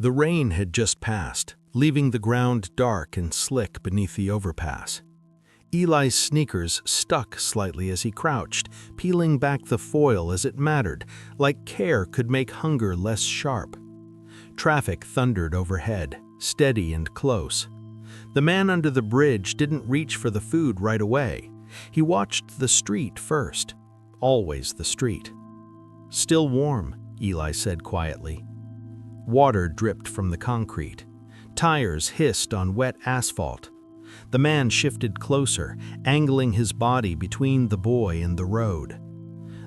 The rain had just passed, leaving the ground dark and slick beneath the overpass. Eli's sneakers stuck slightly as he crouched, peeling back the foil as it mattered, like care could make hunger less sharp. Traffic thundered overhead, steady and close. The man under the bridge didn't reach for the food right away. He watched the street first. Always the street. "Still warm," Eli said quietly. Water dripped from the concrete. Tires hissed on wet asphalt. The man shifted closer, angling his body between the boy and the road.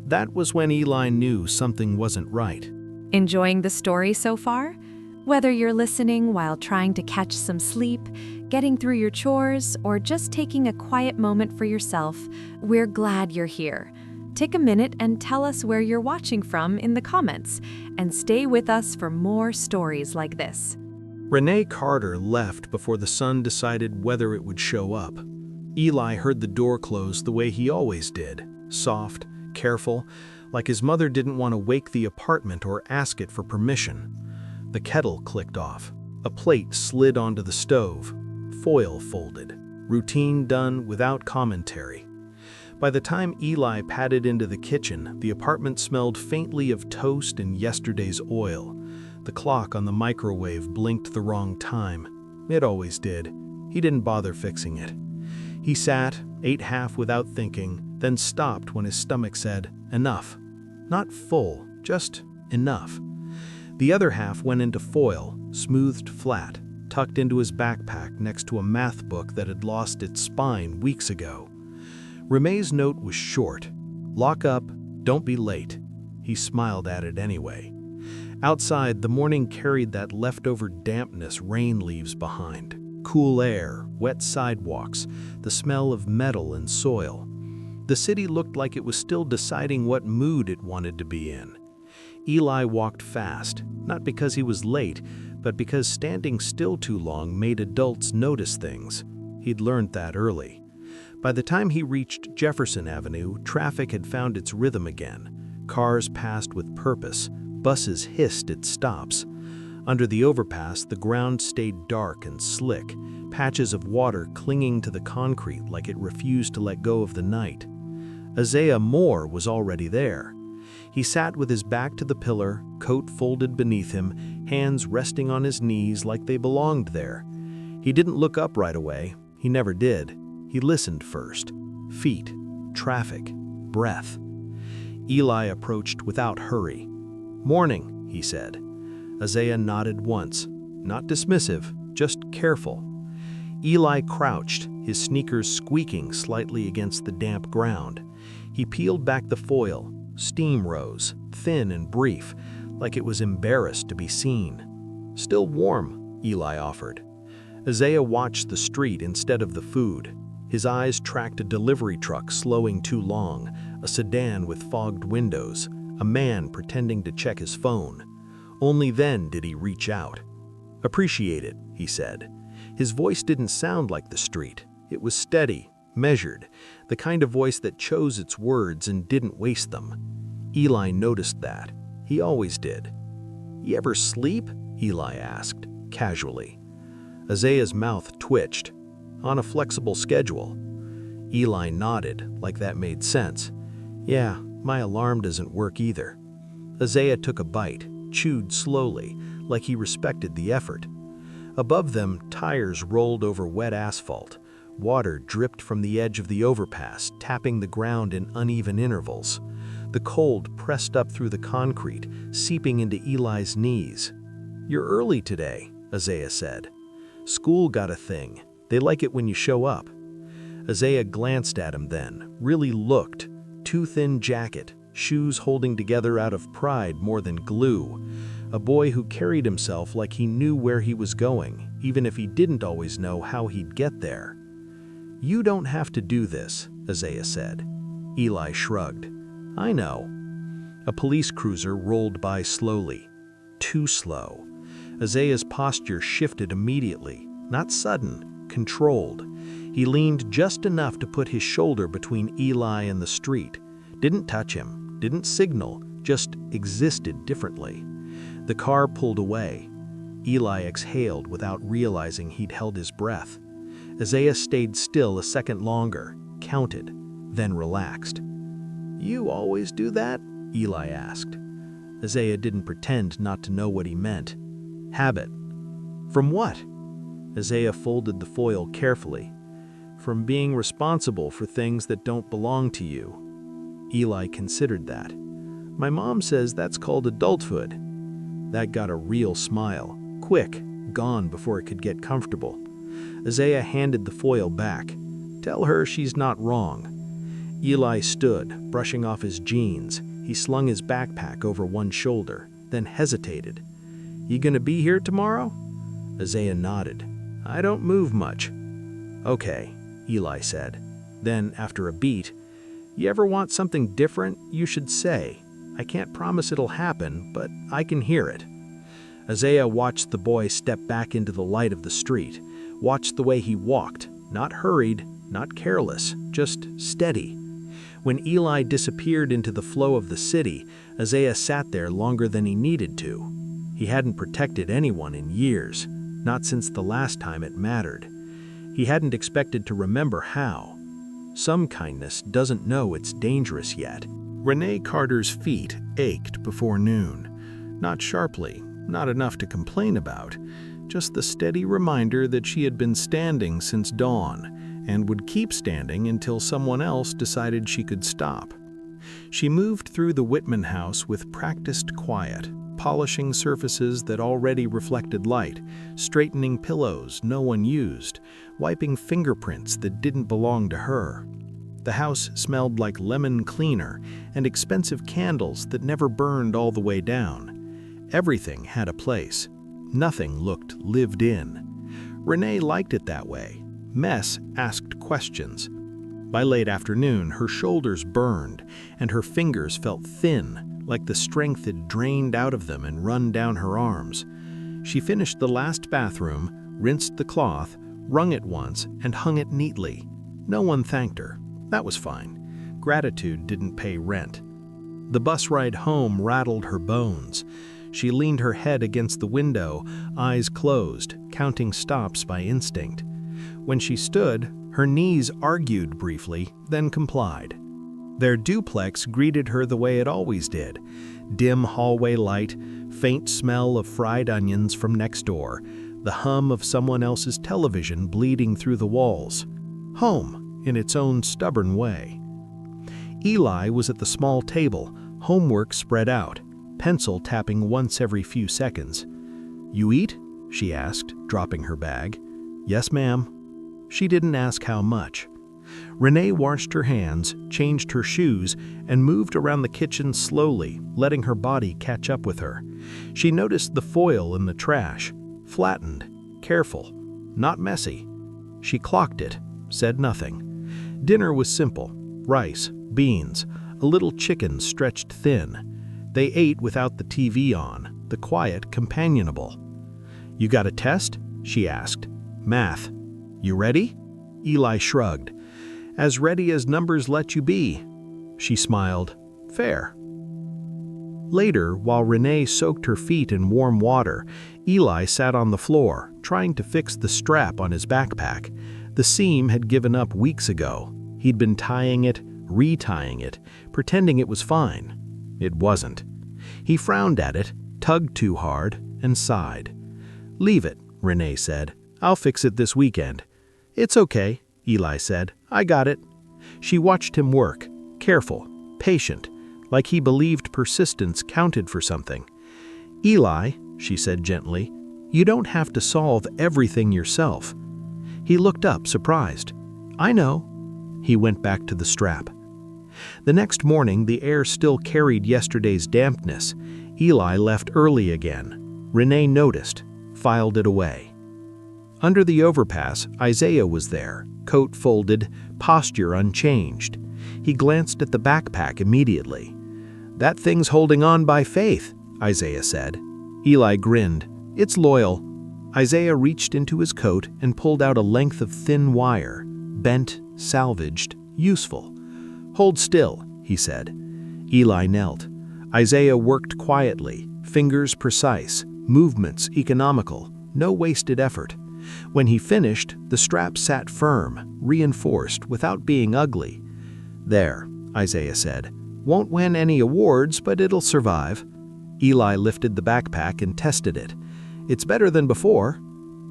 That was when Eli knew something wasn't right. Enjoying the story so far? Whether you're listening while trying to catch some sleep, getting through your chores, or just taking a quiet moment for yourself, we're glad you're here. Take a minute and tell us where you're watching from in the comments, and stay with us for more stories like this. Renee Carter left before the sun decided whether it would show up. Eli heard the door close the way he always did, soft, careful, like his mother didn't want to wake the apartment or ask it for permission. The kettle clicked off. A plate slid onto the stove. Foil folded. Routine done without commentary. By the time Eli padded into the kitchen, the apartment smelled faintly of toast and yesterday's oil. The clock on the microwave blinked the wrong time. It always did. He didn't bother fixing it. He sat, ate half without thinking, then stopped when his stomach said, "Enough." Not full, just enough. The other half went into foil, smoothed flat, tucked into his backpack next to a math book that had lost its spine weeks ago. Renee's note was short. "Lock up, don't be late." He smiled at it anyway. Outside, the morning carried that leftover dampness rain leaves behind. Cool air, wet sidewalks, the smell of metal and soil. The city looked like it was still deciding what mood it wanted to be in. Eli walked fast, not because he was late, but because standing still too long made adults notice things. He'd learned that early. By the time he reached Jefferson Avenue, traffic had found its rhythm again. Cars passed with purpose. Buses hissed at stops. Under the overpass, the ground stayed dark and slick, patches of water clinging to the concrete like it refused to let go of the night. Isaiah Moore was already there. He sat with his back to the pillar, coat folded beneath him, hands resting on his knees like they belonged there. He didn't look up right away. He never did. He listened first. Feet, traffic, breath. Eli approached without hurry. "Morning," he said. Isaiah nodded once, not dismissive, just careful. Eli crouched, his sneakers squeaking slightly against the damp ground. He peeled back the foil. Steam rose, thin and brief, like it was embarrassed to be seen. "Still warm," Eli offered. Isaiah watched the street instead of the food. His eyes tracked a delivery truck slowing too long, a sedan with fogged windows, a man pretending to check his phone. Only then did he reach out. "Appreciate it," he said. His voice didn't sound like the street. It was steady, measured, the kind of voice that chose its words and didn't waste them. Eli noticed that. He always did. "You ever sleep?" Eli asked, casually. Isaiah's mouth twitched. "On a flexible schedule." Eli nodded, like that made sense. "Yeah, my alarm doesn't work either." Isaiah took a bite, chewed slowly, like he respected the effort. Above them, tires rolled over wet asphalt. Water dripped from the edge of the overpass, tapping the ground in uneven intervals. The cold pressed up through the concrete, seeping into Eli's knees. "You're early today," Isaiah said. "School got a thing. They like it when you show up." Isaiah glanced at him then, really looked. Too thin jacket, shoes holding together out of pride more than glue. A boy who carried himself like he knew where he was going, even if he didn't always know how he'd get there. "You don't have to do this," Isaiah said. Eli shrugged. "I know." A police cruiser rolled by slowly. Too slow. Isaiah's posture shifted immediately, not sudden, controlled. He leaned just enough to put his shoulder between Eli and the street. Didn't touch him, didn't signal, just existed differently. The car pulled away. Eli exhaled without realizing he'd held his breath. Isaiah stayed still a second longer, counted, then relaxed. "You always do that?" Eli asked. Isaiah didn't pretend not to know what he meant. "Habit." "From what?" Isaiah folded the foil carefully. "From being responsible for things that don't belong to you." Eli considered that. "My mom says that's called adulthood." That got a real smile, quick, gone before it could get comfortable. Isaiah handed the foil back. "Tell her she's not wrong." Eli stood, brushing off his jeans. He slung his backpack over one shoulder, then hesitated. "You gonna be here tomorrow?" Isaiah nodded. "I don't move much." "Okay," Eli said. Then, after a beat, "You ever want something different, you should say. I can't promise it'll happen, but I can hear it." Isaiah watched the boy step back into the light of the street, watched the way he walked, not hurried, not careless, just steady. When Eli disappeared into the flow of the city, Isaiah sat there longer than he needed to. He hadn't protected anyone in years, not since the last time it mattered. He hadn't expected to remember how. Some kindness doesn't know it's dangerous yet. Renee Carter's feet ached before noon. Not sharply, not enough to complain about, just the steady reminder that she had been standing since dawn and would keep standing until someone else decided she could stop. She moved through the Whitman house with practiced quiet, polishing surfaces that already reflected light, straightening pillows no one used, wiping fingerprints that didn't belong to her. The house smelled like lemon cleaner and expensive candles that never burned all the way down. Everything had a place. Nothing looked lived in. Renee liked it that way. Mess asked questions. By late afternoon, her shoulders burned, and her fingers felt thin, like the strength had drained out of them and run down her arms. She finished the last bathroom, rinsed the cloth, wrung it once, and hung it neatly. No one thanked her. That was fine. Gratitude didn't pay rent. The bus ride home rattled her bones. She leaned her head against the window, eyes closed, counting stops by instinct. When she stood, her knees argued briefly, then complied. Their duplex greeted her the way it always did. Dim hallway light, faint smell of fried onions from next door, the hum of someone else's television bleeding through the walls. Home, in its own stubborn way. Eli was at the small table, homework spread out, pencil tapping once every few seconds. "You eat?" she asked, dropping her bag. "Yes, ma'am." She didn't ask how much. Renee washed her hands, changed her shoes, and moved around the kitchen slowly, letting her body catch up with her. She noticed the foil in the trash, flattened, careful, not messy. She clocked it, said nothing. Dinner was simple: rice, beans, a little chicken stretched thin. They ate without the TV on, the quiet companionable. "You got a test?" she asked. "Math. You ready?" Eli shrugged. "As ready as numbers let you be." She smiled. "Fair." Later, while Renee soaked her feet in warm water, Eli sat on the floor, trying to fix the strap on his backpack. The seam had given up weeks ago. He'd been tying it, retying it, pretending it was fine. It wasn't. He frowned at it, tugged too hard, and sighed. "Leave it," Renee said. "I'll fix it this weekend." "It's okay," Eli said. "I got it." She watched him work, careful, patient, like he believed persistence counted for something. "Eli," she said gently, "you don't have to solve everything yourself." He looked up, surprised. "I know." He went back to the strap. The next morning, the air still carried yesterday's dampness. Eli left early again. Renee noticed, filed it away. Under the overpass, Isaiah was there, coat folded, posture unchanged. He glanced at the backpack immediately. "That thing's holding on by faith," Isaiah said. Eli grinned. "It's loyal." Isaiah reached into his coat and pulled out a length of thin wire, bent, salvaged, useful. "Hold still," he said. Eli knelt. Isaiah worked quietly, fingers precise, movements economical, no wasted effort. When he finished, the strap sat firm, reinforced, without being ugly. "There," Isaiah said. "Won't win any awards, but it'll survive." Eli lifted the backpack and tested it. "It's better than before."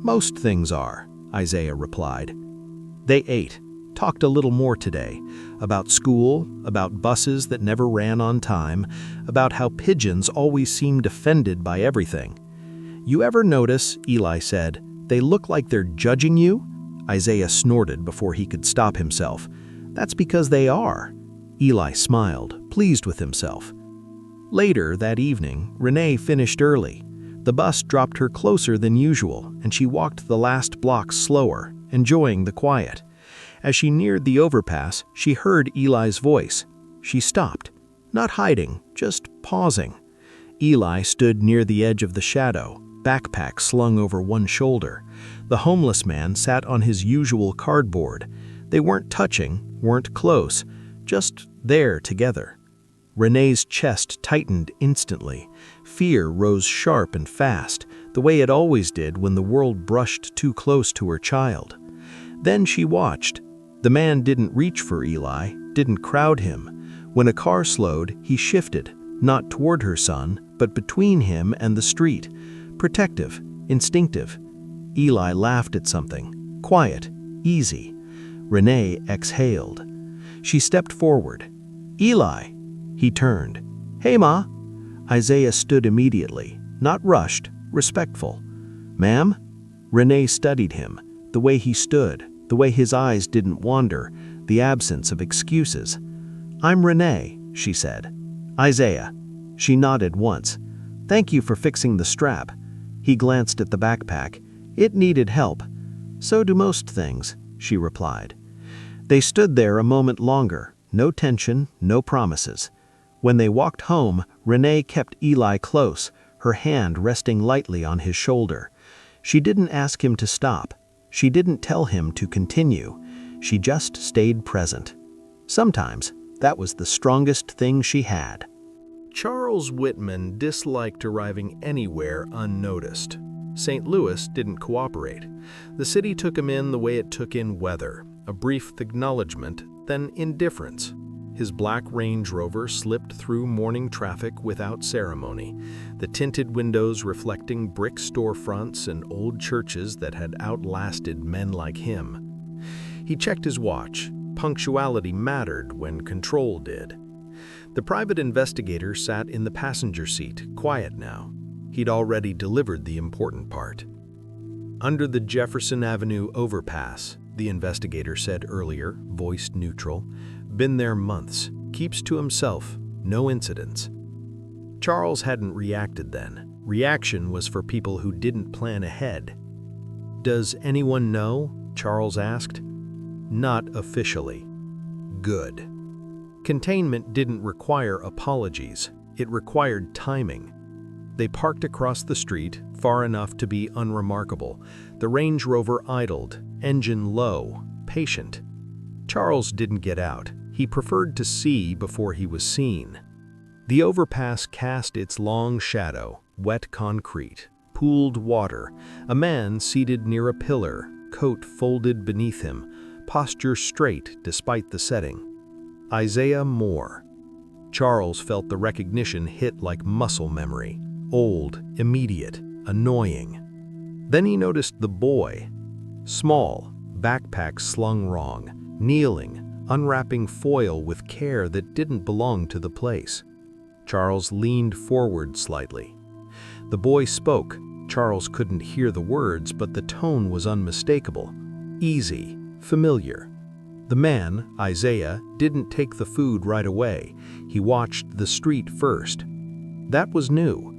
"Most things are," Isaiah replied. They ate, talked a little more today, about school, about buses that never ran on time, about how pigeons always seemed offended by everything. "You ever notice," Eli said, "they look like they're judging you?" Isaiah snorted before he could stop himself. "That's because they are." Eli smiled, pleased with himself. Later that evening, Renee finished early. The bus dropped her closer than usual, and she walked the last block slower, enjoying the quiet. As she neared the overpass, she heard Eli's voice. She stopped, not hiding, just pausing. Eli stood near the edge of the shadow, backpack slung over one shoulder. The homeless man sat on his usual cardboard. They weren't touching, weren't close, just there together. Renee's chest tightened instantly. Fear rose sharp and fast, the way it always did when the world brushed too close to her child. Then she watched. The man didn't reach for Eli, didn't crowd him. When a car slowed, he shifted, not toward her son, but between him and the street. Protective, instinctive. Eli laughed at something. Quiet, easy. Renee exhaled. She stepped forward. "Eli!" He turned. "Hey, Ma!" Isaiah stood immediately, not rushed, respectful. "Ma'am?" Renee studied him, the way he stood, the way his eyes didn't wander, the absence of excuses. "I'm Renee," she said. "Isaiah." She nodded once. "Thank you for fixing the strap." He glanced at the backpack. "It needed help." "So do most things," she replied. They stood there a moment longer, no tension, no promises. When they walked home, Renee kept Eli close, her hand resting lightly on his shoulder. She didn't ask him to stop. She didn't tell him to continue. She just stayed present. Sometimes that was the strongest thing she had. Charles Whitman disliked arriving anywhere unnoticed. St. Louis didn't cooperate. The city took him in the way it took in weather, a brief acknowledgement, then indifference. His black Range Rover slipped through morning traffic without ceremony, the tinted windows reflecting brick storefronts and old churches that had outlasted men like him. He checked his watch. Punctuality mattered when control did. The private investigator sat in the passenger seat, quiet now. He'd already delivered the important part. "Under the Jefferson Avenue overpass," the investigator said earlier, voice neutral. "Been there months. Keeps to himself. No incidents." Charles hadn't reacted then. Reaction was for people who didn't plan ahead. "Does anyone know?" Charles asked. "Not officially." Good. Containment didn't require apologies. It required timing. They parked across the street, far enough to be unremarkable. The Range Rover idled, engine low, patient. Charles didn't get out. He preferred to see before he was seen. The overpass cast its long shadow, wet concrete, pooled water, a man seated near a pillar, coat folded beneath him, posture straight despite the setting. Isaiah Moore. Charles felt the recognition hit like muscle memory, old, immediate, annoying. Then he noticed the boy. Small, backpack slung wrong, kneeling, unwrapping foil with care that didn't belong to the place. Charles leaned forward slightly. The boy spoke. Charles couldn't hear the words, but the tone was unmistakable. Easy, familiar. The man, Isaiah, didn't take the food right away. He watched the street first. That was new.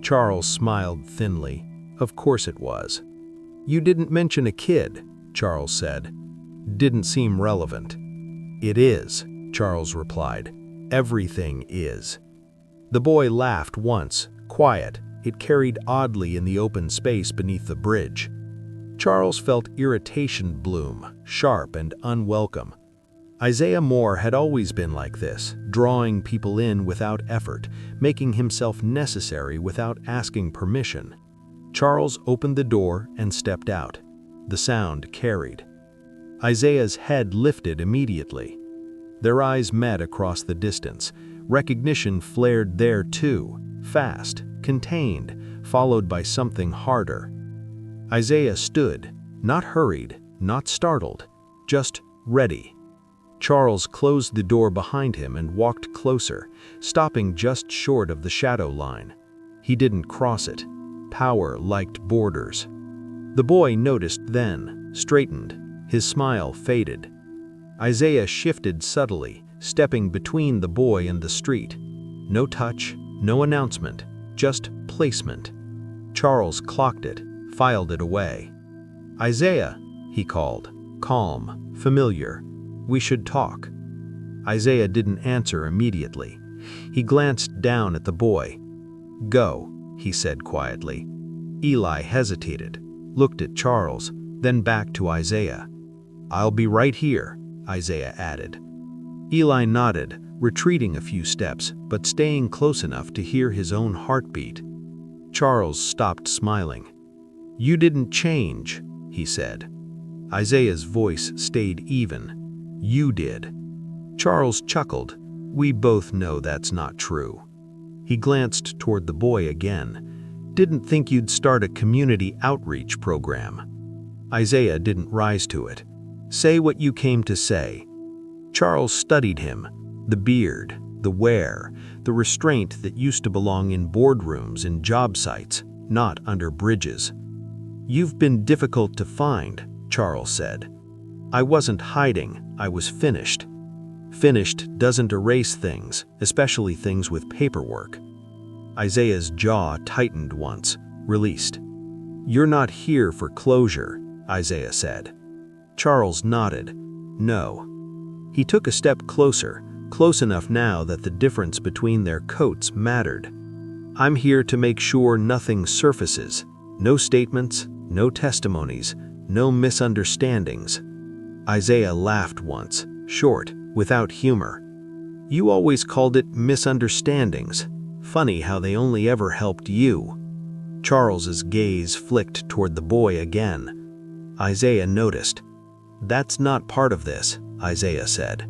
Charles smiled thinly. Of course it was. "You didn't mention a kid," Charles said. Didn't seem relevant. "It is," Charles replied. "Everything is." The boy laughed once, quiet. It carried oddly in the open space beneath the bridge. Charles felt irritation bloom, sharp and unwelcome. Isaiah Moore had always been like this, drawing people in without effort, making himself necessary without asking permission. Charles opened the door and stepped out. The sound carried. Isaiah's head lifted immediately. Their eyes met across the distance. Recognition flared there too, fast, contained, followed by something harder. Isaiah stood, not hurried, not startled, just ready. Charles closed the door behind him and walked closer, stopping just short of the shadow line. He didn't cross it. Power liked borders. The boy noticed then, straightened. His smile faded. Isaiah shifted subtly, stepping between the boy and the street. No touch, no announcement, just placement. Charles clocked it, filed it away. "Isaiah," he called, calm, familiar. "We should talk." Isaiah didn't answer immediately. He glanced down at the boy. "Go," he said quietly. Eli hesitated, looked at Charles, then back to Isaiah. "I'll be right here," Isaiah added. Eli nodded, retreating a few steps, but staying close enough to hear his own heartbeat. Charles stopped smiling. "You didn't change," he said. Isaiah's voice stayed even. "You did." Charles chuckled. "We both know that's not true." He glanced toward the boy again. "Didn't think you'd start a community outreach program." Isaiah didn't rise to it. "Say what you came to say." Charles studied him. The beard, the wear, the restraint that used to belong in boardrooms and job sites, not under bridges. "You've been difficult to find," Charles said. "I wasn't hiding, I was finished." Finished doesn't erase things, especially things with paperwork. Isaiah's jaw tightened once, released. "You're not here for closure," Isaiah said. Charles nodded. "No." He took a step closer, close enough now that the difference between their coats mattered. "I'm here to make sure nothing surfaces. No statements, no testimonies, no misunderstandings." Isaiah laughed once, short, without humor. "You always called it misunderstandings. Funny how they only ever helped you." Charles's gaze flicked toward the boy again. Isaiah noticed. "That's not part of this," Isaiah said.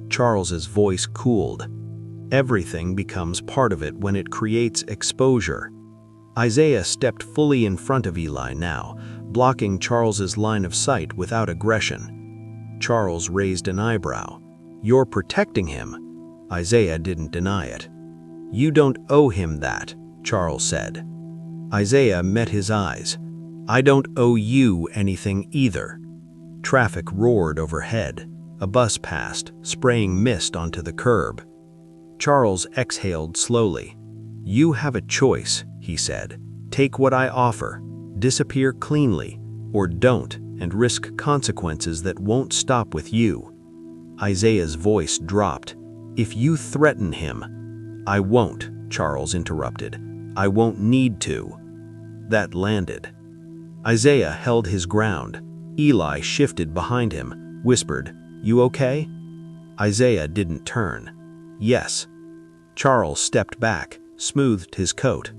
Charles's voice cooled. "Everything becomes part of it when it creates exposure." Isaiah stepped fully in front of Eli now, blocking Charles's line of sight without aggression. Charles raised an eyebrow. "You're protecting him." Isaiah didn't deny it. "You don't owe him that," Charles said. Isaiah met his eyes. "I don't owe you anything either." Traffic roared overhead. A bus passed, spraying mist onto the curb. Charles exhaled slowly. "You have a choice," he said. "Take what I offer, disappear cleanly, or don't and risk consequences that won't stop with you." Isaiah's voice dropped. "If you threaten him—" "I won't," Charles interrupted. "I won't need to." That landed. Isaiah held his ground. Eli shifted behind him, whispered, "You okay?" Isaiah didn't turn. "Yes." Charles stepped back, smoothed his coat.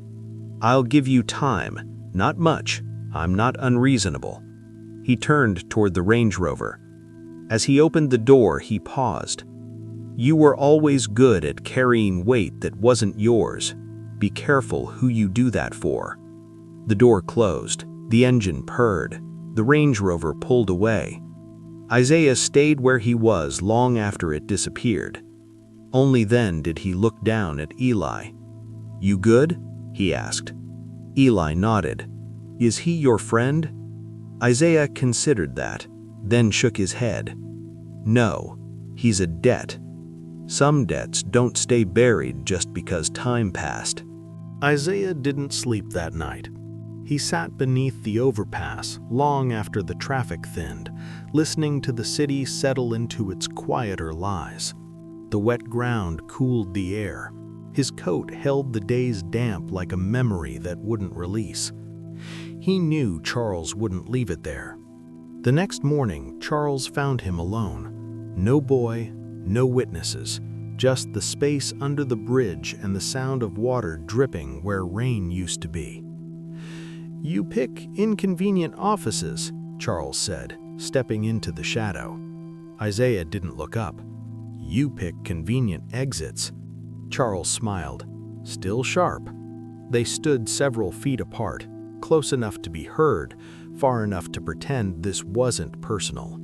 "I'll give you time. Not much. I'm not unreasonable." He turned toward the Range Rover. As he opened the door, he paused. "You were always good at carrying weight that wasn't yours. Be careful who you do that for." The door closed. The engine purred. The Range Rover pulled away. Isaiah stayed where he was long after it disappeared. Only then did he look down at Eli. "You good?" he asked. Eli nodded. "Is he your friend?" Isaiah considered that, then shook his head. "No, he's a debt. Some debts don't stay buried just because time passed." Isaiah didn't sleep that night. He sat beneath the overpass long after the traffic thinned, listening to the city settle into its quieter lies. The wet ground cooled the air. His coat held the day's damp like a memory that wouldn't release. He knew Charles wouldn't leave it there. The next morning, Charles found him alone. No boy, no witnesses, just the space under the bridge and the sound of water dripping where rain used to be. "You pick inconvenient offices," Charles said, stepping into the shadow. Isaiah didn't look up. "You pick convenient exits." Charles smiled, still sharp. They stood several feet apart, close enough to be heard, far enough to pretend this wasn't personal.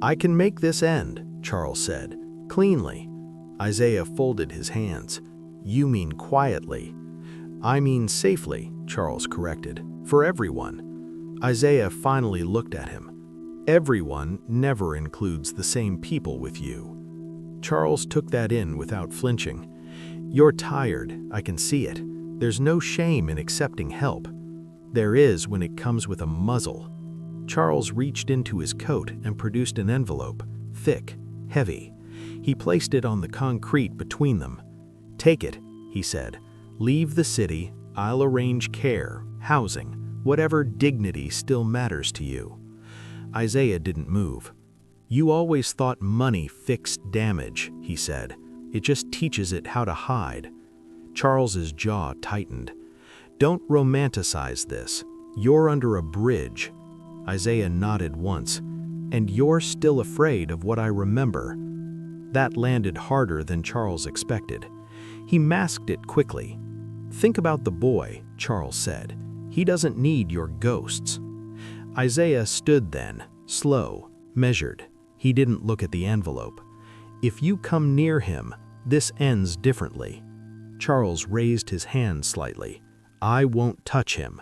"I can make this end," Charles said, cleanly. Isaiah folded his hands. "You mean quietly." "I mean safely," Charles corrected, "for everyone." Isaiah finally looked at him. "Everyone never includes the same people with you." Charles took that in without flinching. "You're tired, I can see it. There's no shame in accepting help. There is when it comes with a muzzle." Charles reached into his coat and produced an envelope, thick, heavy. He placed it on the concrete between them. "Take it," he said. "Leave the city. I'll arrange care, housing, whatever dignity still matters to you." Isaiah didn't move. "You always thought money fixed damage," he said. "It just teaches it how to hide." Charles's jaw tightened. "Don't romanticize this. You're under a bridge." Isaiah nodded once. "And you're still afraid of what I remember." That landed harder than Charles expected. He masked it quickly. "Think about the boy," Charles said. "He doesn't need your ghosts." Isaiah stood then, slow, measured. He didn't look at the envelope. "If you come near him, this ends differently." Charles raised his hand slightly. "I won't touch him."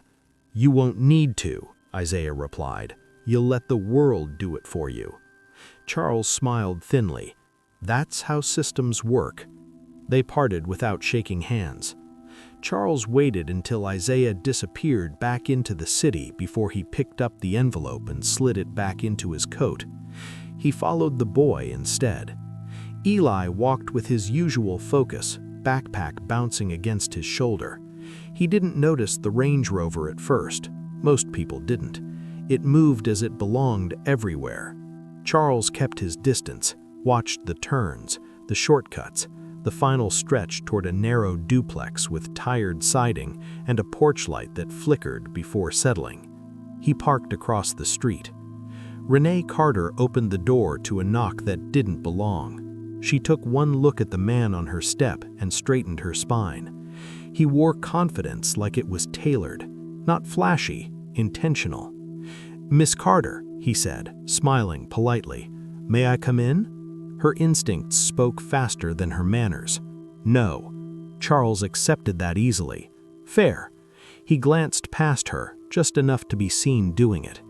"You won't need to," Isaiah replied. "You'll let the world do it for you." Charles smiled thinly. "That's how systems work." They parted without shaking hands. Charles waited until Isaiah disappeared back into the city before he picked up the envelope and slid it back into his coat. He followed the boy instead. Eli walked with his usual focus, backpack bouncing against his shoulder. He didn't notice the Range Rover at first. Most people didn't. It moved as it belonged everywhere. Charles kept his distance, watched the turns, the shortcuts, the final stretch toward a narrow duplex with tired siding and a porch light that flickered before settling. He parked across the street. Renee Carter opened the door to a knock that didn't belong. She took one look at the man on her step and straightened her spine. He wore confidence like it was tailored, not flashy, intentional. "Miss Carter," he said, smiling politely. "May I come in?" Her instincts spoke faster than her manners. "No." Charles accepted that easily. "Fair." He glanced past her, just enough to be seen doing it.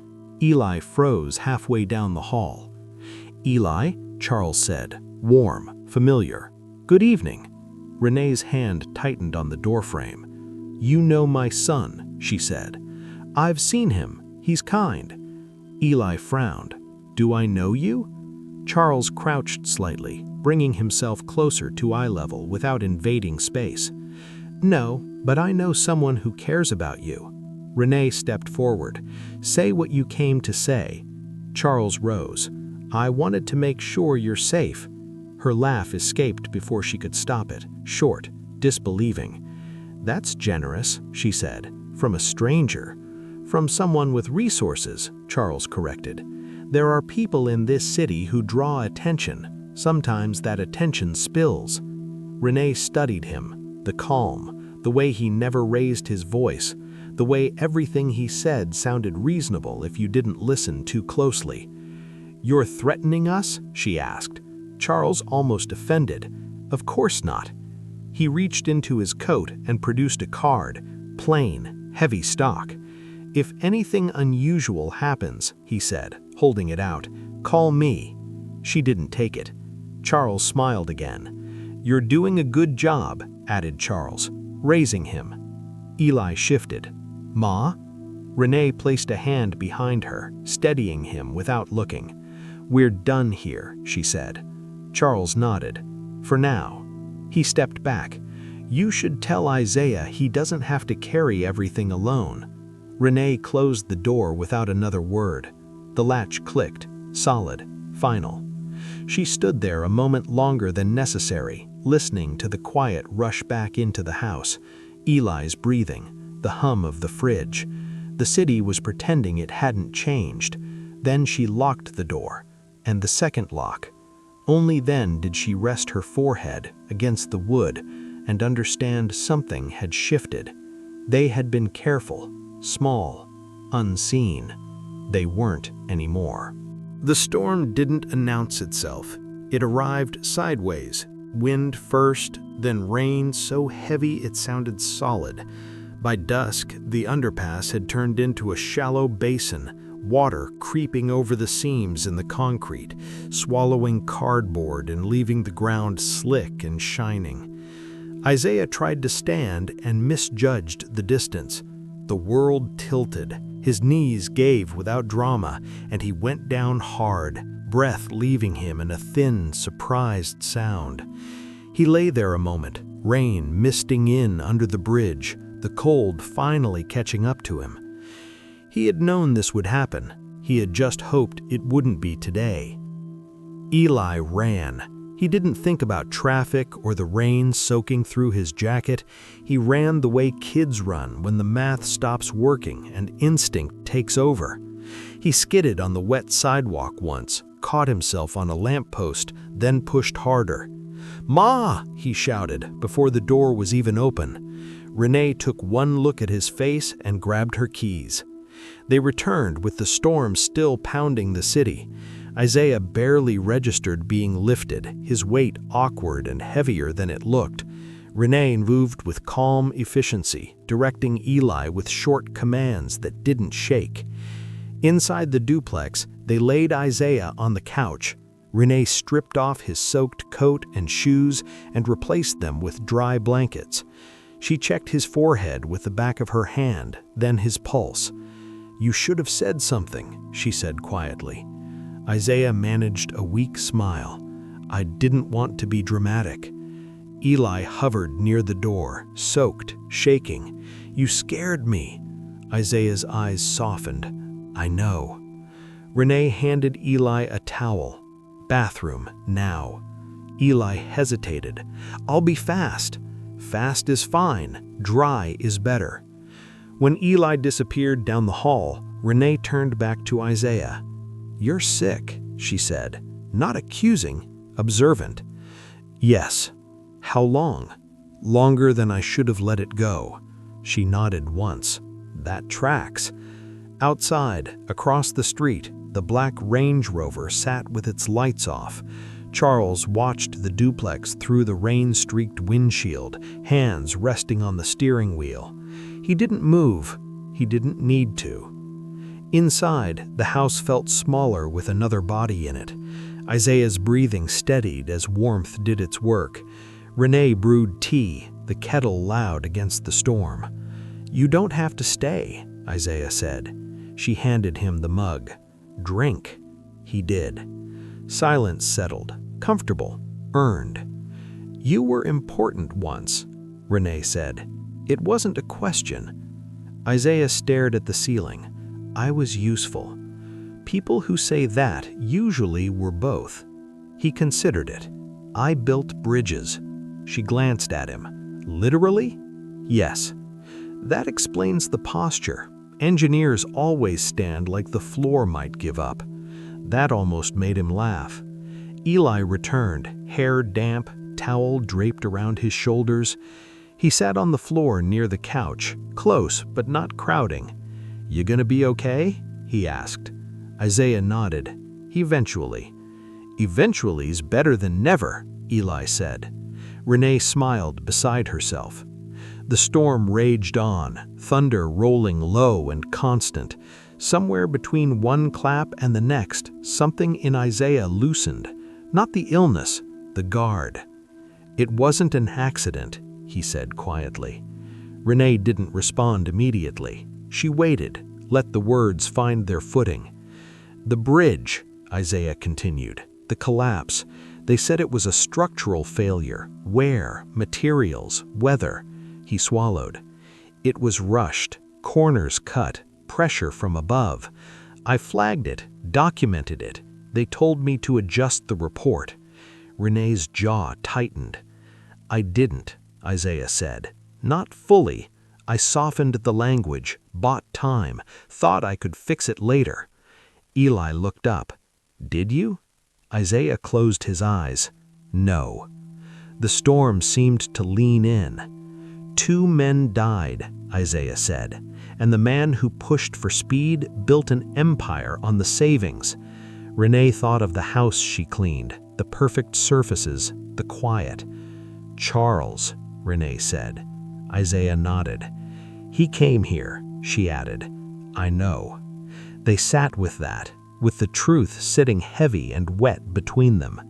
Eli froze halfway down the hall. "Eli," Charles said, warm, familiar. "Good evening." Renee's hand tightened on the doorframe. "You know my son," she said. "I've seen him. He's kind." Eli frowned. "Do I know you?" Charles crouched slightly, bringing himself closer to eye level without invading space. "No, but I know someone who cares about you." Renee stepped forward. "Say what you came to say." Charles rose. "I wanted to make sure you're safe." Her laugh escaped before she could stop it, short, disbelieving. "That's generous," she said. "From a stranger." "From someone with resources," Charles corrected. "There are people in this city who draw attention. Sometimes that attention spills." Renee studied him, the calm, the way he never raised his voice, the way everything he said sounded reasonable if you didn't listen too closely. "You're threatening us?" she asked. Charles almost offended. "Of course not." He reached into his coat and produced a card, plain, heavy stock. "If anything unusual happens," he said, holding it out, "call me." She didn't take it. Charles smiled again. "You're doing a good job," added Charles, raising him. Eli shifted. "Ma?" Renee placed a hand behind her, steadying him without looking. "We're done here," she said. Charles nodded. "For now." He stepped back. "You should tell Isaiah he doesn't have to carry everything alone." Renee closed the door without another word. The latch clicked, solid, final. She stood there a moment longer than necessary, listening to the quiet rush back into the house, Eli's breathing, the hum of the fridge. The city was pretending it hadn't changed. Then she locked the door, and the second lock. Only then did she rest her forehead against the wood and understand something had shifted. They had been careful, small, unseen. They weren't anymore. The storm didn't announce itself. It arrived sideways, wind first, then rain so heavy it sounded solid. By dusk, the underpass had turned into a shallow basin, water creeping over the seams in the concrete, swallowing cardboard and leaving the ground slick and shining. Isaiah tried to stand and misjudged the distance. The world tilted, his knees gave without drama, and he went down hard, breath leaving him in a thin, surprised sound. He lay there a moment, rain misting in under the bridge, the cold finally catching up to him. He had known this would happen. He had just hoped it wouldn't be today. Eli ran. He didn't think about traffic or the rain soaking through his jacket. He ran the way kids run when the math stops working and instinct takes over. He skidded on the wet sidewalk once, caught himself on a lamppost, then pushed harder. "Ma!" he shouted before the door was even open. Renee took one look at his face and grabbed her keys. They returned with the storm still pounding the city. Isaiah barely registered being lifted, his weight awkward and heavier than it looked. Renee moved with calm efficiency, directing Eli with short commands that didn't shake. Inside the duplex, they laid Isaiah on the couch. Renee stripped off his soaked coat and shoes and replaced them with dry blankets. She checked his forehead with the back of her hand, then his pulse. "You should have said something," she said quietly. Isaiah managed a weak smile. "I didn't want to be dramatic." Eli hovered near the door, soaked, shaking. "You scared me." Isaiah's eyes softened. "I know." Renee handed Eli a towel. "Bathroom, now." Eli hesitated. "I'll be fast." "Fast is fine. Dry is better." When Eli disappeared down the hall, Renee turned back to Isaiah. "You're sick," she said, not accusing, observant. "Yes." "How long?" "Longer than I should have let it go." She nodded once. "That tracks." Outside, across the street, the black Range Rover sat with its lights off. Charles watched the duplex through the rain-streaked windshield, hands resting on the steering wheel. He didn't move. He didn't need to. Inside, the house felt smaller with another body in it. Isaiah's breathing steadied as warmth did its work. Renee brewed tea, the kettle loud against the storm. "You don't have to stay," Isaiah said. She handed him the mug. "Drink." He did. Silence settled, comfortable, earned. "You were important once," Renee said. It wasn't a question. Isaiah stared at the ceiling. "I was useful." People who say that usually were both. He considered it. "I built bridges." She glanced at him. "Literally?" "Yes." "That explains the posture. Engineers always stand like the floor might give up." That almost made him laugh. Eli returned, hair damp, towel draped around his shoulders. He sat on the floor near the couch, close but not crowding. "You gonna be okay?" he asked. Isaiah nodded. "Eventually." "Eventually's better than never," Eli said. Renee smiled beside herself. The storm raged on, thunder rolling low and constant. Somewhere between one clap and the next, something in Isaiah loosened. Not the illness, the guard. "It wasn't an accident," he said quietly. Renee didn't respond immediately. She waited, let the words find their footing. "The bridge," Isaiah continued, "the collapse. They said it was a structural failure. Where? Materials? Weather?" He swallowed. "It was rushed, corners cut, pressure from above. I flagged it, documented it. They told me to adjust the report. Renee's jaw tightened. I didn't, Isaiah said. Not fully. I softened the language, bought time, thought I could fix it later. Eli looked up. Did you? Isaiah closed his eyes. No. The storm seemed to lean in. 2 men died, Isaiah said, and the man who pushed for speed built an empire on the savings. Renee thought of the house she cleaned, the perfect surfaces, the quiet. Charles, Renee said. Isaiah nodded. He came here, she added. I know. They sat with that, with the truth sitting heavy and wet between them.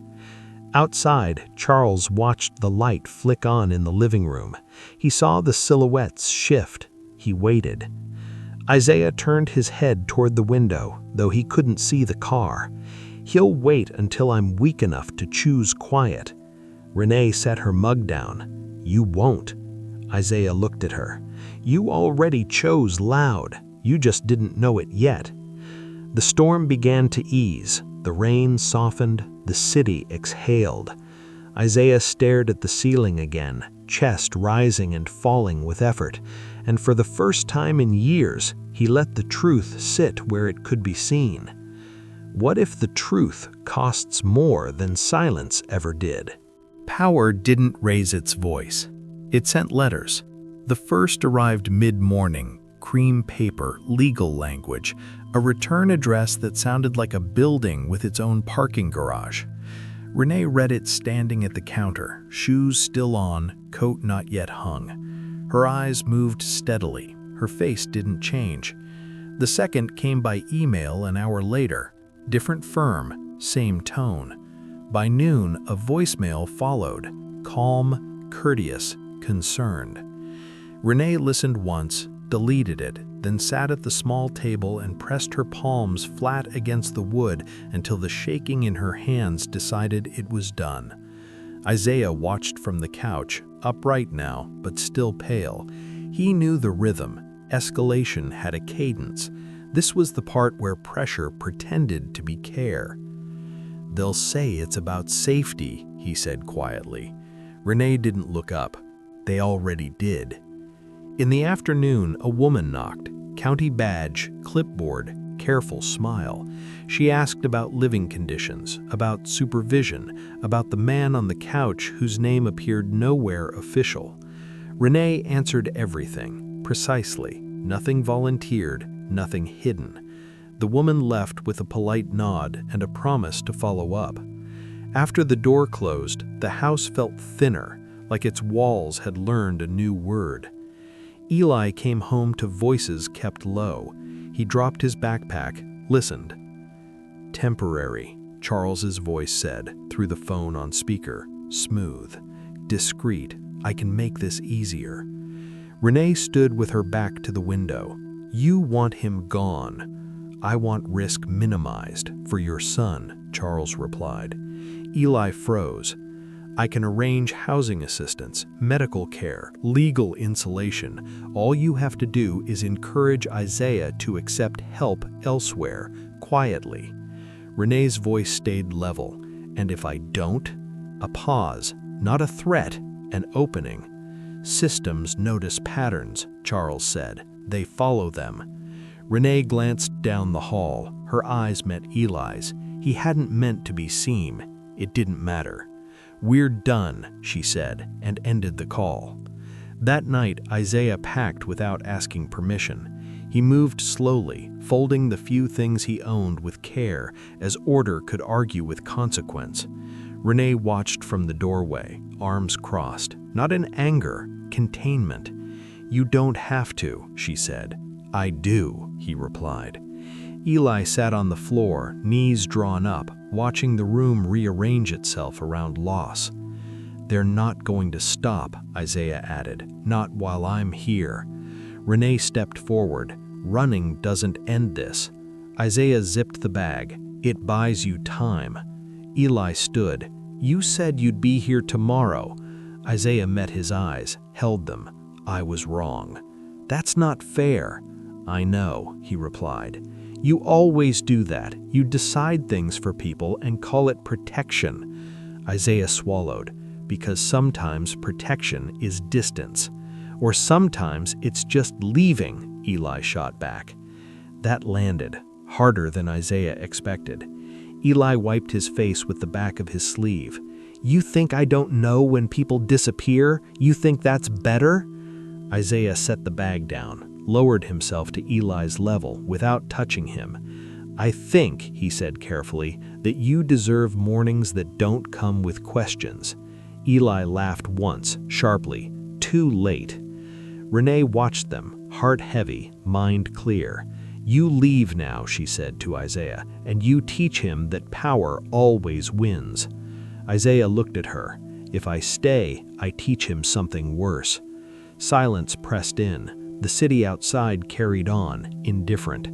Outside, Charles watched the light flick on in the living room. He saw the silhouettes shift. He waited. Isaiah turned his head toward the window, though he couldn't see the car. He'll wait until I'm weak enough to choose quiet. Renee set her mug down. You won't. Isaiah looked at her. You already chose loud. You just didn't know it yet. The storm began to ease. The rain softened. The city exhaled. Isaiah stared at the ceiling again, chest rising and falling with effort, and for the first time in years, he let the truth sit where it could be seen. What if the truth costs more than silence ever did? Power didn't raise its voice. It sent letters. The first arrived mid-morning, cream paper, legal language, a return address that sounded like a building with its own parking garage. Renee read it standing at the counter, shoes still on, coat not yet hung. Her eyes moved steadily. Her face didn't change. The second came by email an hour later. Different firm, same tone. By noon, a voicemail followed, calm, courteous, concerned. Renee listened once, deleted it, then sat at the small table and pressed her palms flat against the wood until the shaking in her hands decided it was done. Isaiah watched from the couch, upright now, but still pale. He knew the rhythm. Escalation had a cadence. This was the part where pressure pretended to be care. They'll say it's about safety, he said quietly. Renee didn't look up. They already did. In the afternoon, a woman knocked. County badge, clipboard, careful smile. She asked about living conditions, about supervision, about the man on the couch whose name appeared nowhere official. Renee answered everything, precisely. Nothing volunteered, nothing hidden. The woman left with a polite nod and a promise to follow up. After the door closed, the house felt thinner, like its walls had learned a new word. Eli came home to voices kept low. He dropped his backpack, listened. Temporary, Charles's voice said, through the phone on speaker. Smooth. Discreet. I can make this easier. Renee stood with her back to the window. You want him gone. I want risk minimized for your son, Charles replied. Eli froze. I can arrange housing assistance, medical care, legal insulation. All you have to do is encourage Isaiah to accept help elsewhere, quietly. Renee's voice stayed level. And if I don't? A pause, not a threat, an opening. Systems notice patterns, Charles said. They follow them. Renee glanced down the hall. Her eyes met Eli's. He hadn't meant to be seen. It didn't matter. We're done, she said, and ended the call. That night, Isaiah packed without asking permission. He moved slowly, folding the few things he owned with care, as order could argue with consequence. Renee watched from the doorway, arms crossed, not in anger, containment. You don't have to, she said. I do, he replied. Eli sat on the floor, knees drawn up, watching the room rearrange itself around loss. They're not going to stop, Isaiah added, not while I'm here. Renee stepped forward. Running doesn't end this. Isaiah zipped the bag. It buys you time. Eli stood. You said you'd be here tomorrow. Isaiah met his eyes, held them. I was wrong. That's not fair. I know, he replied. You always do that. You decide things for people and call it protection. Isaiah swallowed, because sometimes protection is distance. Or sometimes it's just leaving, Eli shot back. That landed, harder than Isaiah expected. Eli wiped his face with the back of his sleeve. You think I don't know when people disappear? You think that's better? Isaiah set the bag down, lowered himself to Eli's level without touching him. I think, he said carefully, that you deserve mornings that don't come with questions. Eli laughed once, sharply. Too late. Renee watched them, heart heavy, mind clear. You leave now, she said to Isaiah, and you teach him that power always wins. Isaiah looked at her. If I stay, I teach him something worse. Silence pressed in. The city outside carried on, indifferent.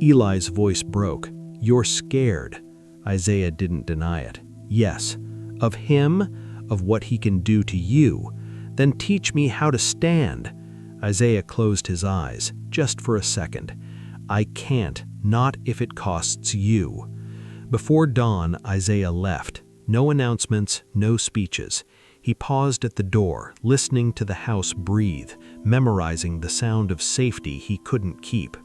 Eli's voice broke. You're scared. Isaiah didn't deny it. Yes. Of him, of what he can do to you. Then teach me how to stand. Isaiah closed his eyes, just for a second. I can't, not if it costs you. Before dawn, Isaiah left. No announcements, no speeches. He paused at the door, listening to the house breathe, memorizing the sound of safety he couldn't keep.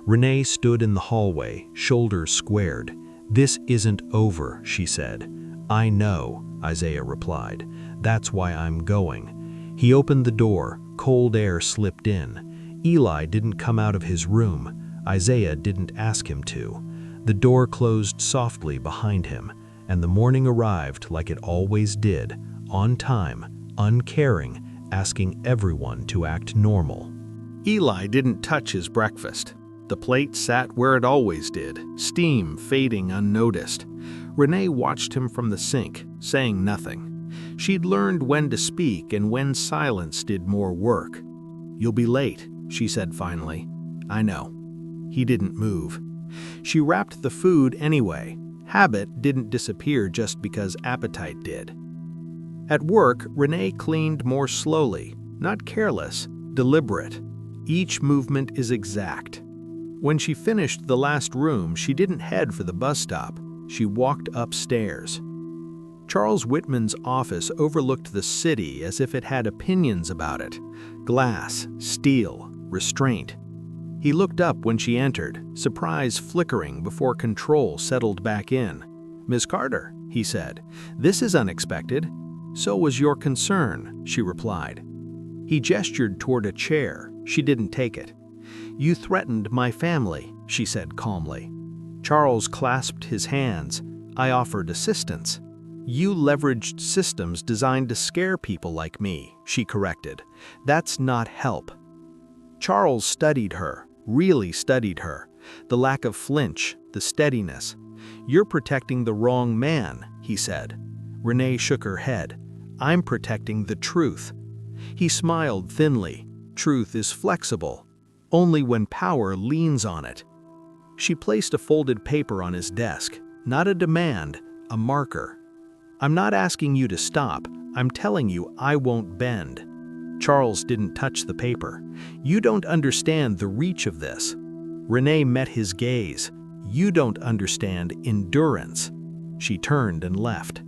Renee stood in the hallway, shoulders squared. This isn't over, she said. I know, Isaiah replied. That's why I'm going. He opened the door. Cold air slipped in. Eli didn't come out of his room. Isaiah didn't ask him to. The door closed softly behind him, and the morning arrived like it always did, on time, uncaring, asking everyone to act normal. Eli didn't touch his breakfast. The plate sat where it always did, steam fading unnoticed. Renee watched him from the sink, saying nothing. She'd learned when to speak and when silence did more work. You'll be late, she said finally. I know. He didn't move. She wrapped the food anyway. Habit didn't disappear just because appetite did. At work, Renee cleaned more slowly, not careless, deliberate. Each movement is exact. When she finished the last room, she didn't head for the bus stop. She walked upstairs. Charles Whitman's office overlooked the city as if it had opinions about it. Glass, steel, restraint. He looked up when she entered, surprise flickering before control settled back in. Miss Carter, he said, this is unexpected. So was your concern, she replied. He gestured toward a chair. She didn't take it. You threatened my family, she said calmly. Charles clasped his hands. I offered assistance. You leveraged systems designed to scare people like me, she corrected. That's not help. Charles studied her, really studied her. The lack of flinch, the steadiness. You're protecting the wrong man, he said. Renee shook her head. I'm protecting the truth. He smiled thinly. Truth is flexible, only when power leans on it. She placed a folded paper on his desk, not a demand, a marker. I'm not asking you to stop, I'm telling you I won't bend. Charles didn't touch the paper. You don't understand the reach of this. Renee met his gaze. You don't understand endurance. She turned and left.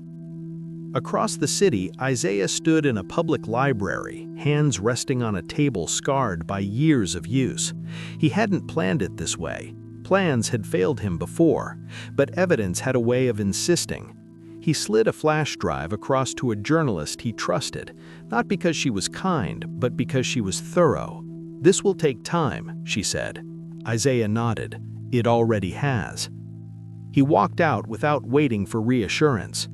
Across the city, Isaiah stood in a public library, hands resting on a table scarred by years of use. He hadn't planned it this way. Plans had failed him before, but evidence had a way of insisting. He slid a flash drive across to a journalist he trusted, not because she was kind, but because she was thorough. This will take time, she said. Isaiah nodded. It already has. He walked out without waiting for reassurance.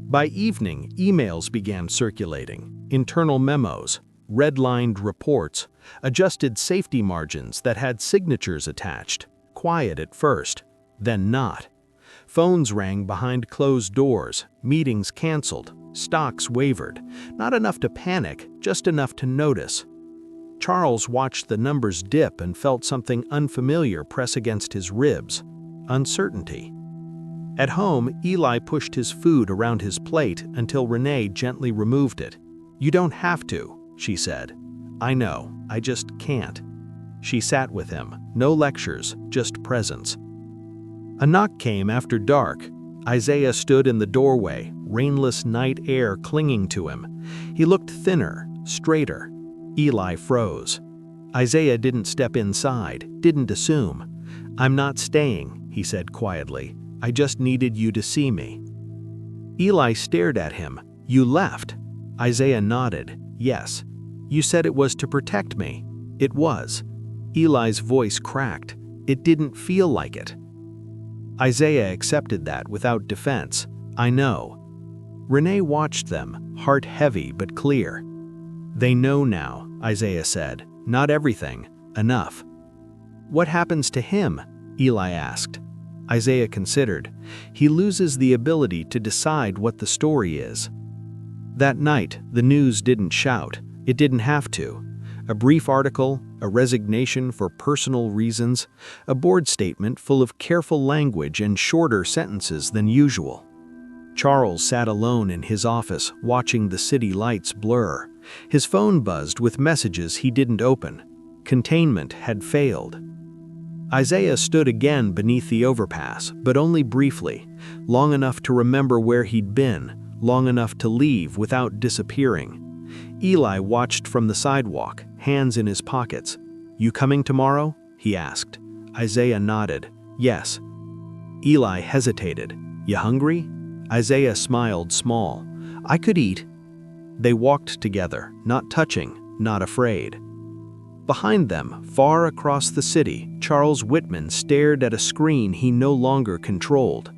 By evening, emails began circulating, internal memos, redlined reports, adjusted safety margins that had signatures attached, quiet at first, then not. Phones rang behind closed doors, meetings canceled, stocks wavered. Not enough to panic, just enough to notice. Charles watched the numbers dip and felt something unfamiliar press against his ribs. Uncertainty. At home, Eli pushed his food around his plate until Renee gently removed it. You don't have to, she said. I know, I just can't. She sat with him, no lectures, just presence. A knock came after dark. Isaiah stood in the doorway, rainless night air clinging to him. He looked thinner, straighter. Eli froze. Isaiah didn't step inside, didn't assume. "I'm not staying," he said quietly. "I just needed you to see me." Eli stared at him. "You left?" Isaiah nodded. "Yes." "You said it was to protect me." "It was." Eli's voice cracked. "It didn't feel like it." Isaiah accepted that without defense. "I know." Renee watched them, heart heavy but clear. "They know now," Isaiah said. "Not everything. Enough." "What happens to him?" Eli asked. Isaiah considered. "He loses the ability to decide what the story is." That night, the news didn't shout. It didn't have to. A brief article, a resignation for personal reasons, a board statement full of careful language and shorter sentences than usual. Charles sat alone in his office, watching the city lights blur. His phone buzzed with messages he didn't open. Containment had failed. Isaiah stood again beneath the overpass, but only briefly, long enough to remember where he'd been, long enough to leave without disappearing. Eli watched from the sidewalk, hands in his pockets. "You coming tomorrow?" he asked. Isaiah nodded. "Yes." Eli hesitated. "You hungry?" Isaiah smiled small. "I could eat." They walked together, not touching, not afraid. Behind them, far across the city, Charles Whitman stared at a screen he no longer controlled.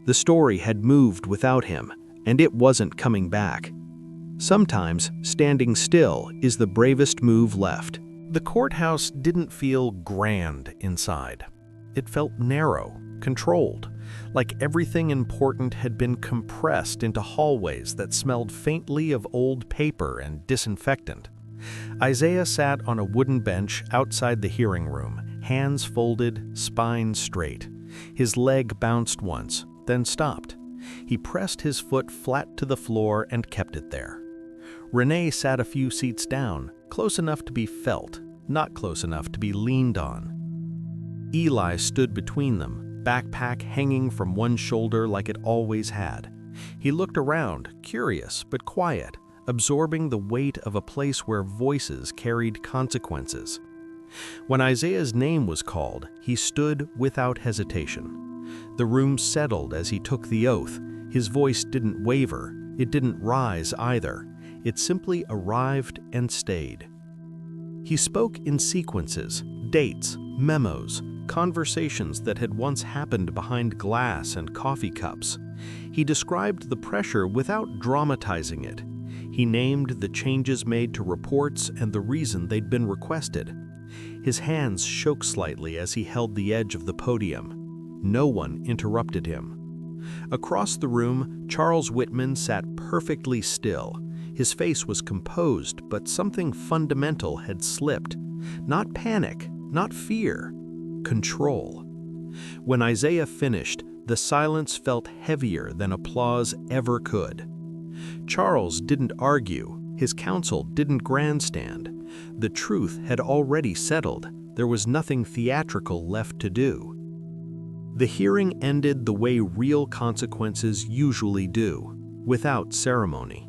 The story had moved without him, and it wasn't coming back. Sometimes, standing still is the bravest move left. The courthouse didn't feel grand inside. It felt narrow, controlled, like everything important had been compressed into hallways that smelled faintly of old paper and disinfectant. Isaiah sat on a wooden bench outside the hearing room, hands folded, spine straight. His leg bounced once, then stopped. He pressed his foot flat to the floor and kept it there. Renee sat a few seats down, close enough to be felt, not close enough to be leaned on. Eli stood between them, backpack hanging from one shoulder like it always had. He looked around, curious but quiet, absorbing the weight of a place where voices carried consequences. When Isaiah's name was called, he stood without hesitation. The room settled as he took the oath. His voice didn't waver, it didn't rise either. It simply arrived and stayed. He spoke in sequences, dates, memos, conversations that had once happened behind glass and coffee cups. He described the pressure without dramatizing it. He named the changes made to reports and the reason they'd been requested. His hands shook slightly as he held the edge of the podium. No one interrupted him. Across the room, Charles Whitman sat perfectly still. His face was composed, but something fundamental had slipped. Not panic, not fear, control. When Isaiah finished, the silence felt heavier than applause ever could. Charles didn't argue. His counsel didn't grandstand. The truth had already settled. There was nothing theatrical left to do. The hearing ended the way real consequences usually do, without ceremony.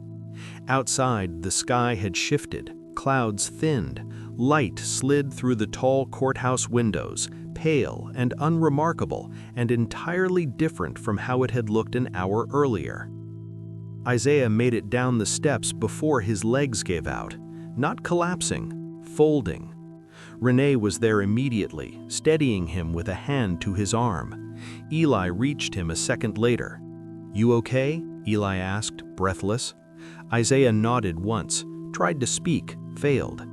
Outside, the sky had shifted, clouds thinned, light slid through the tall courthouse windows, pale and unremarkable and entirely different from how it had looked an hour earlier. Isaiah made it down the steps before his legs gave out, not collapsing, folding. Renee was there immediately, steadying him with a hand to his arm. Eli reached him a second later. "You okay?" Eli asked, breathless. Isaiah nodded once, tried to speak, failed.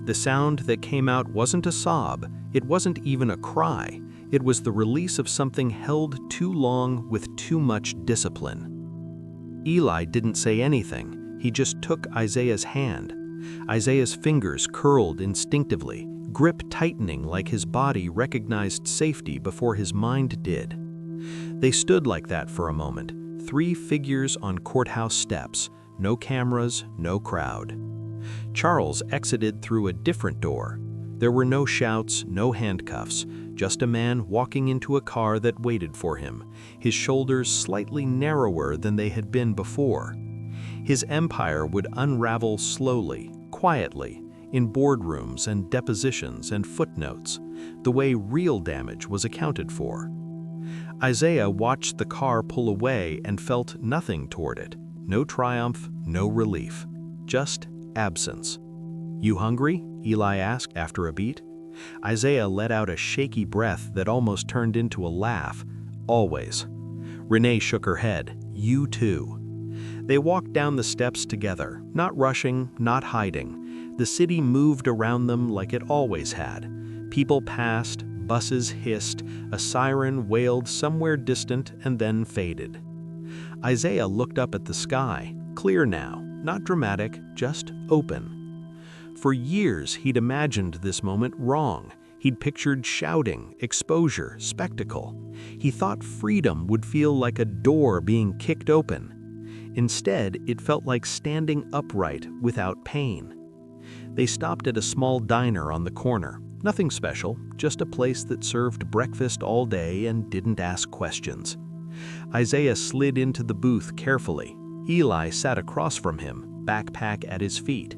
The sound that came out wasn't a sob, it wasn't even a cry. It was the release of something held too long with too much discipline. Eli didn't say anything, he just took Isaiah's hand. Isaiah's fingers curled instinctively, grip tightening like his body recognized safety before his mind did. They stood like that for a moment, three figures on courthouse steps, no cameras, no crowd. Charles exited through a different door. There were no shouts, no handcuffs, just a man walking into a car that waited for him, his shoulders slightly narrower than they had been before. His empire would unravel slowly, quietly, in boardrooms and depositions and footnotes, the way real damage was accounted for. Isaiah watched the car pull away and felt nothing toward it. No triumph, no relief. Just absence. "You hungry?" Eli asked after a beat. Isaiah let out a shaky breath that almost turned into a laugh. "Always." Renee shook her head. "You too." They walked down the steps together, not rushing, not hiding. The city moved around them like it always had. People passed, buses hissed, a siren wailed somewhere distant and then faded. Isaiah looked up at the sky, clear now, not dramatic, just open. For years he'd imagined this moment wrong. He'd pictured shouting, exposure, spectacle. He thought freedom would feel like a door being kicked open. Instead, it felt like standing upright without pain. They stopped at a small diner on the corner. Nothing special, just a place that served breakfast all day and didn't ask questions. Isaiah slid into the booth carefully. Eli sat across from him, backpack at his feet.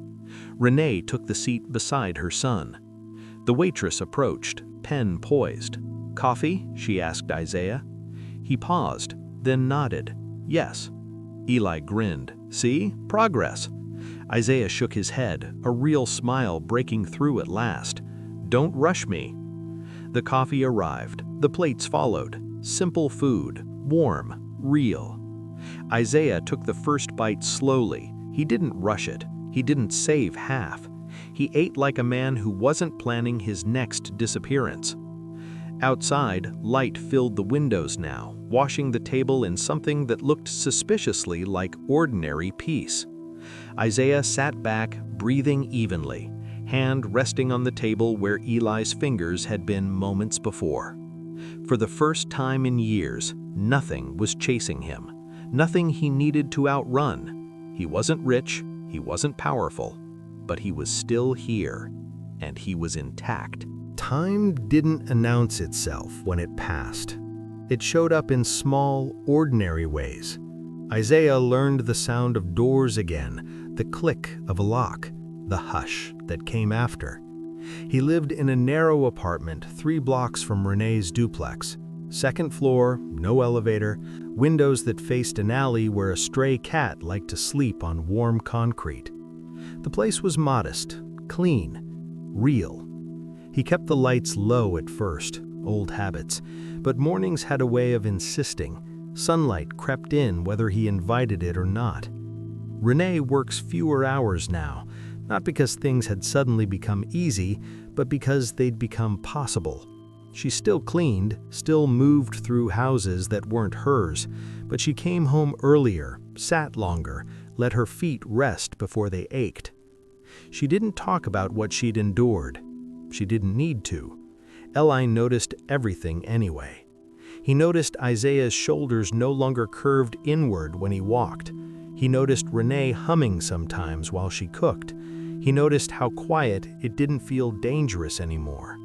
Renee took the seat beside her son. The waitress approached, pen poised. "Coffee?" she asked Isaiah. He paused, then nodded. "Yes." Eli grinned. "See? Progress." Isaiah shook his head, a real smile breaking through at last. "Don't rush me." The coffee arrived. The plates followed. Simple food, warm, real. Isaiah took the first bite slowly. He didn't rush it. He didn't save half. He ate like a man who wasn't planning his next disappearance. Outside, light filled the windows now, washing the table in something that looked suspiciously like ordinary peace. Isaiah sat back, breathing evenly, hand resting on the table where Eli's fingers had been moments before. For the first time in years, nothing was chasing him, nothing he needed to outrun. He wasn't rich, he wasn't powerful, but he was still here, and he was intact. Time didn't announce itself when it passed. It showed up in small, ordinary ways. Isaiah learned the sound of doors again, the click of a lock, the hush that came after. He lived in a narrow apartment 3 blocks from Renee's duplex. Second floor, no elevator, windows that faced an alley where a stray cat liked to sleep on warm concrete. The place was modest, clean, real. He kept the lights low at first, old habits, but mornings had a way of insisting. Sunlight crept in whether he invited it or not. Renee works fewer hours now, not because things had suddenly become easy, but because they'd become possible. She still cleaned, still moved through houses that weren't hers, but she came home earlier, sat longer, let her feet rest before they ached. She didn't talk about what she'd endured. She didn't need to. Eli noticed everything anyway. He noticed Isaiah's shoulders no longer curved inward when he walked. He noticed Renee humming sometimes while she cooked. He noticed how quiet it didn't feel dangerous anymore.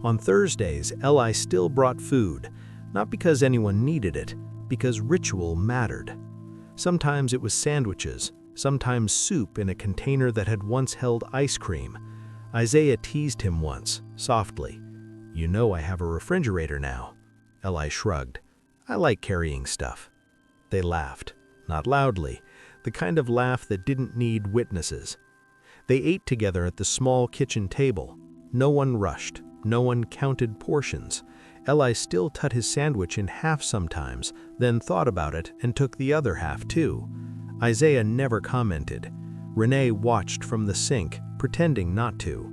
On Thursdays, Eli still brought food, not because anyone needed it, because ritual mattered. Sometimes it was sandwiches, sometimes soup in a container that had once held ice cream. Isaiah teased him once, softly. "You know I have a refrigerator now." Eli shrugged. "I like carrying stuff." They laughed, not loudly, the kind of laugh that didn't need witnesses. They ate together at the small kitchen table. No one rushed. No one counted portions. Eli still cut his sandwich in half sometimes, then thought about it and took the other half too. Isaiah never commented. Renee watched from the sink, pretending not to.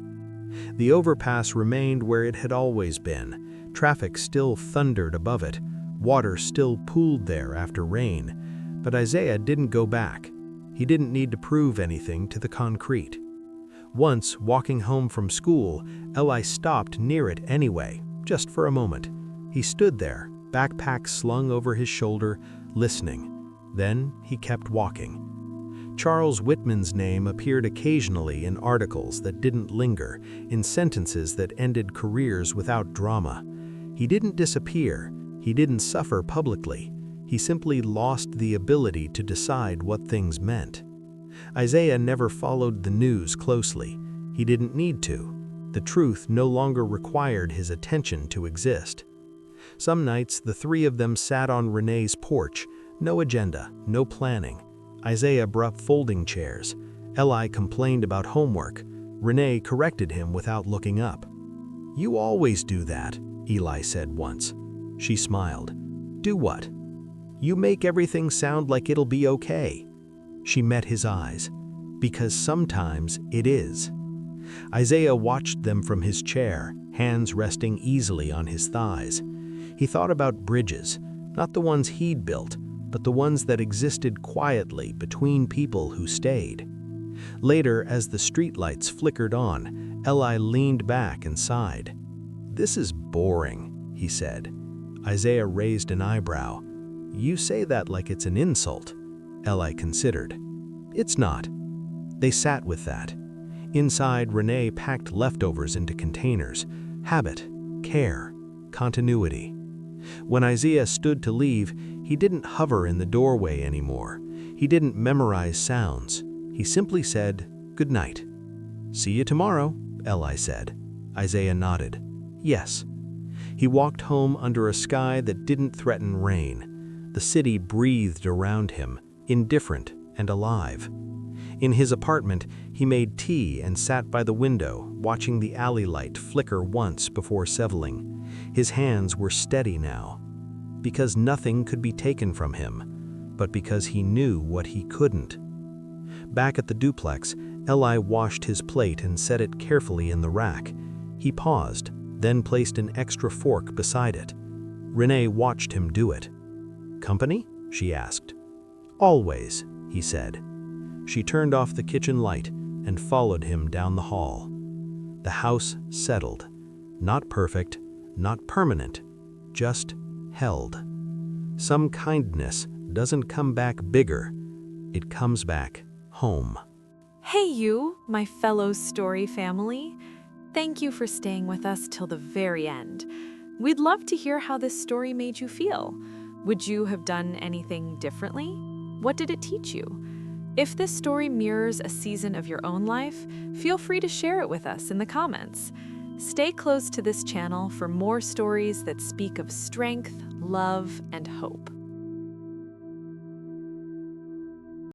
The overpass remained where it had always been. Traffic still thundered above it. Water still pooled there after rain. But Isaiah didn't go back. He didn't need to prove anything to the concrete. Once, walking home from school, Eli stopped near it anyway, just for a moment. He stood there, backpack slung over his shoulder, listening. Then he kept walking. Charles Whitman's name appeared occasionally in articles that didn't linger, in sentences that ended careers without drama. He didn't disappear, he didn't suffer publicly, he simply lost the ability to decide what things meant. Isaiah never followed the news closely. He didn't need to. The truth no longer required his attention to exist. Some nights, the three of them sat on Renee's porch. No agenda, no planning. Isaiah brought folding chairs. Eli complained about homework. Renee corrected him without looking up. "You always do that," Eli said once. She smiled. "Do what?" "You make everything sound like it'll be okay." She met his eyes. "Because sometimes it is." Isaiah watched them from his chair, hands resting easily on his thighs. He thought about bridges, not the ones he'd built, but the ones that existed quietly between people who stayed. Later, as the streetlights flickered on, Eli leaned back and sighed. "This is boring," he said. Isaiah raised an eyebrow. "You say that like it's an insult." Eli considered. "It's not." They sat with that. Inside, Renee packed leftovers into containers. Habit, care, continuity. When Isaiah stood to leave, he didn't hover in the doorway anymore. He didn't memorize sounds. He simply said, "Good night." "See you tomorrow," Eli said. Isaiah nodded. "Yes." He walked home under a sky that didn't threaten rain. The city breathed around him, indifferent and alive. In his apartment, he made tea and sat by the window, watching the alley light flicker once before settling. His hands were steady now. Because nothing could be taken from him, but because he knew what he couldn't. Back at the duplex, Eli washed his plate and set it carefully in the rack. He paused, then placed an extra fork beside it. Renee watched him do it. "Company?" she asked. "Always," he said. She turned off the kitchen light and followed him down the hall. The house settled. Not perfect, not permanent, just held. Some kindness doesn't come back bigger. It comes back home. Hey you, my fellow story family. Thank you for staying with us till the very end. We'd love to hear how this story made you feel. Would you have done anything differently? What did it teach you? If this story mirrors a season of your own life, feel free to share it with us in the comments. Stay close to this channel for more stories that speak of strength, love, and hope.